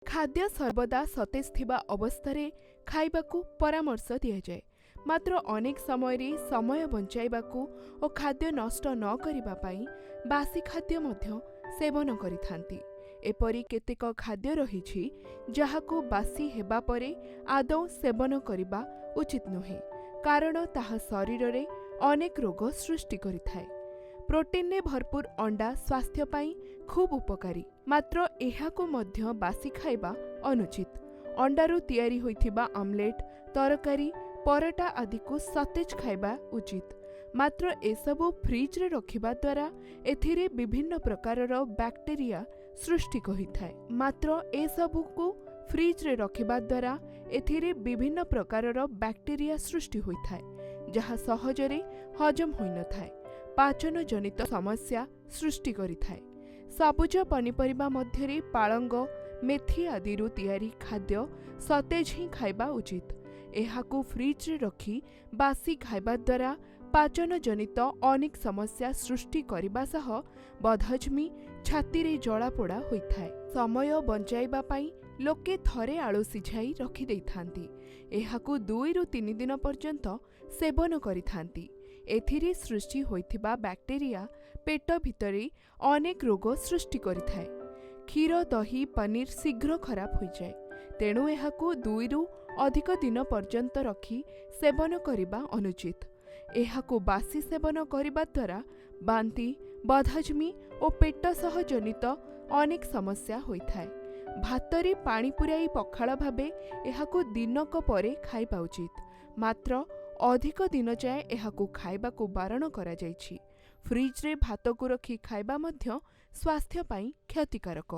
खाद्य सर्वदा सतेज थिबा अवस्थारे खाइबाकू परामर्श दियाजाए। मात्र अनेक समय समय बंचाइबाकू और खाद्य नष्ट न करिबा पाई बासी खाद्य मध्य सेवन करिथांती। एपरि केतेक खाद्य रहिछि जाहाकू बासी हेबा परे आदौ सेवन करिबा उचित नुहे, कारण ताहा शरीर रे अनेक रोग सृष्टि करिथाए। प्रोटीन ने भरपूर अंडा स्वास्थ्य पाई खूब उपकारी, मात्र एहाकू मध्य बासी खाइबा अनुचित। अंडारू तैयारी होइथिबा आमलेट, तरकारी, पराटा आदि को सतेज खाइबा उचित। मात्र एसबु फ्रिज रे रखिबा द्वारा एथिरे विभिन्न प्रकारर बैक्टेरिया सृष्टि कहिथाए। मात्र एसबु को फ्रिज रे रखिबा द्वारा एथिरे विभिन्न प्रकारर बैक्टेरिया सृष्टि होइथाए, जहा सहजरे हजम होई न थाए, पाचन जनित समस्या सृष्टि करिथाए। सबुज पनिपरिबा मध्यरे पालंग, मेथी आदिरु तैयारी खाद्य सतेज ही खाइबा उचित। एहाकू फ्रिज रे रखी बासी खाइबा द्वारा पाचन जनित अनेक समस्या सृष्टि करिबा सह बदहजमी, छाती रे जलापोड़ा होइथाए। समय बंचाइबा पाई लोके थरे आलू सिझाई रखि देइथांती। एहाकू 2 ରୁ 3 दिन पर्यंत सेवन करिथांती। एथिरे सृष्टि होइथिबा बैक्टेरिया पेट भितरे अनेक रोग सृष्टि करिथाए। क्षीर, दही, पनीर शीघ्र खराब हो जाए, तेणु एहाकू 2 ରୁ अधिक दिन पर्यंत रखी सेवन करिबा अनुचित। एहाकू बासी सेवन करिबा द्वारा बांती, बदहजमी और पेट सह जनित अनेक समस्या होइथाए। भातरे पानी पुराई पखाळ भाबे एहाकू दिनक परे खाइबा उचित, मात्र अधिक दिन जाए एहाकू खाइबाकू बारण करा जाइछि। फ्रिज रे भात को रखी खाइबा मध्य स्वास्थ्य पाई क्षतिकारक।